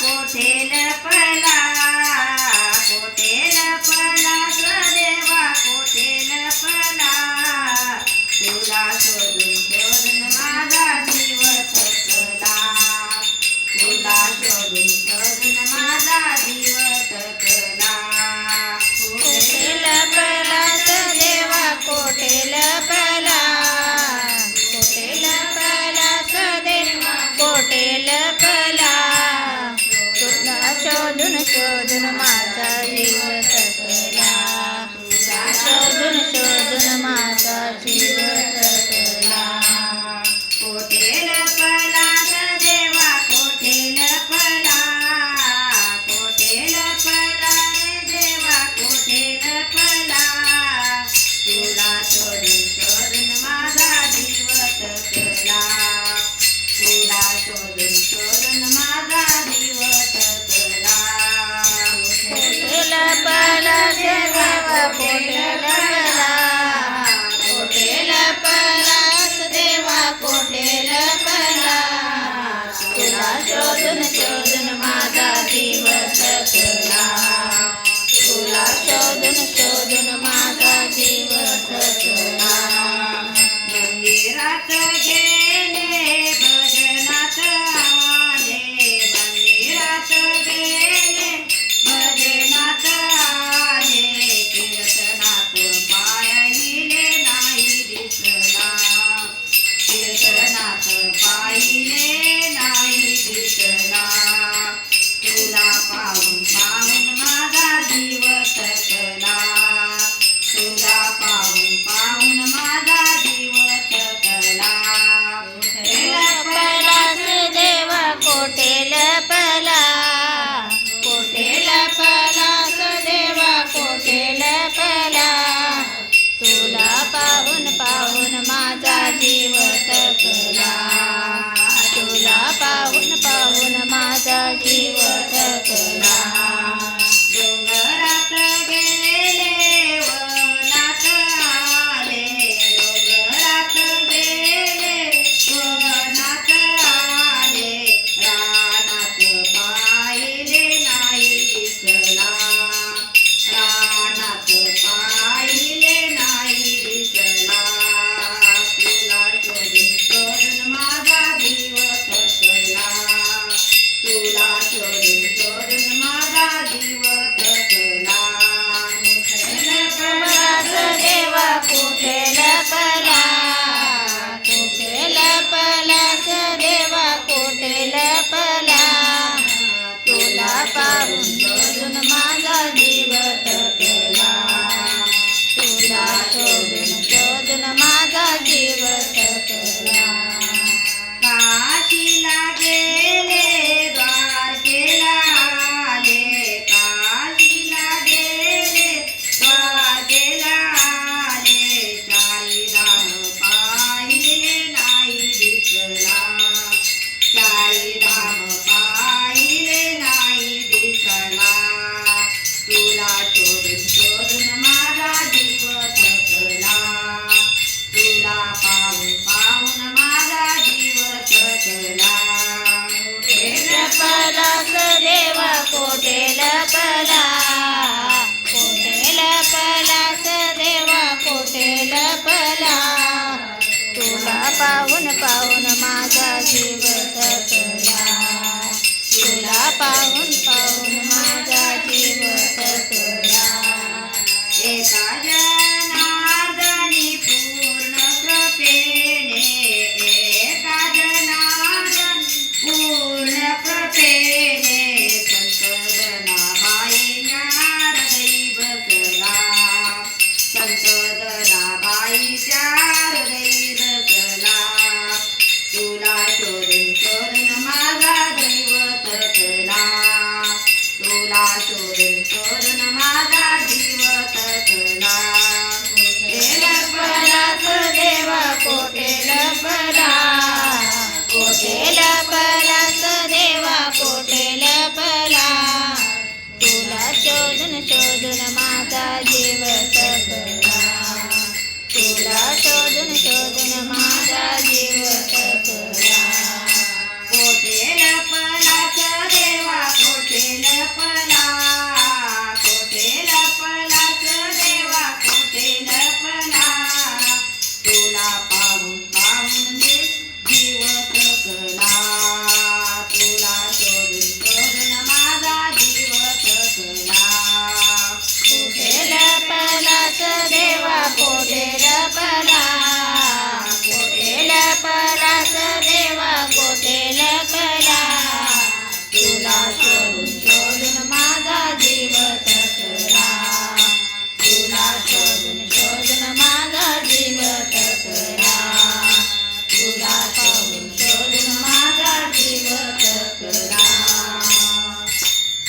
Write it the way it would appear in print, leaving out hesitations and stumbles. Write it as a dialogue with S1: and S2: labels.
S1: कोठे लपला कोठे लपला स्वदेवा कोठे लपला तुला शोधून शोधून माझा जीव थकला तुला शोधून शोधून माझा जीव थकला कोठे लपला स्वदेवा कोठे लपला कोठे लपला स्वदेवा कोठे लपला तुला शोधून शोधून माझा जीव थकला तुला शोधून शोधून माझा जीव थकला कोठे लपला देवा कोठे लपला कोठे लपला रे देवा कोठे लपला तुला शोधून शोधून माझा जीव थकला तुला शोधून शोधून माझा जीव थकला कोठे लपला देवा कोठे लपला कोठे लपला देवा कोठे लपला तुला शोधून शोधून माझा जीव थकला तुला शोधून शोधून माझा जीव थकला मंदिरात गेले भजनात आले मंदिरात गेले भजनात आले कीर्तनात पाहिले नाही दिसला कीर्तनात पाहिले नाही दिसला तुला पाहून पाहून माझा जीव थकला तुला पाहून पाहून माझा जीव थकला कोठे लपलास देवा कोठे लपला कोठे लपलास देवा कोठे लपला तुला पाहून पाहून माझा जीव थकला तुला पाहून पाहून माझा जीव थकला डोंगरात गेले वनात आले डोंगरात गेले वनात आले रानात पाहिले नाही दिसला रानात पाहिले नाही दिसला तुला शोधून शोधून माझा जीव थकला तुला शोधून शोधून माझा जीव थकला कोठे लपलास देवा कोठे लपला कोठे लपलास देवा कोठे लपला तुला पाहून शोधून माझा जीव थकला तुला शोधून शोधून माझा जीव थकला काशीला गेले द्वारकेला आले काशीला गेले द्वारकेला आले चारी धाम पाहिले नाही दिसला चारी धाम पाहिले नाही दिसला तुला शोधून शोधून माझा जीव थकला तुला पाहून पाहून माझा जीव थकला कोठे लपलास देवा कोठे लपला कोठे लपलास देवा कोठे लपला तुला पाहून पाहून माझा जीव थकला तुला पाहून पाहून माझा जीव थकला एका जनार्दनी पूर्ण कृपेने एका जनार्दन पूर्ण कृपेने संत जनाबाईंच्या हृदयी बसला संत जनाबाईच्या हृदयी बसला तुला शोधून शोधून माझा जीव थकला तुला शोधून शोधून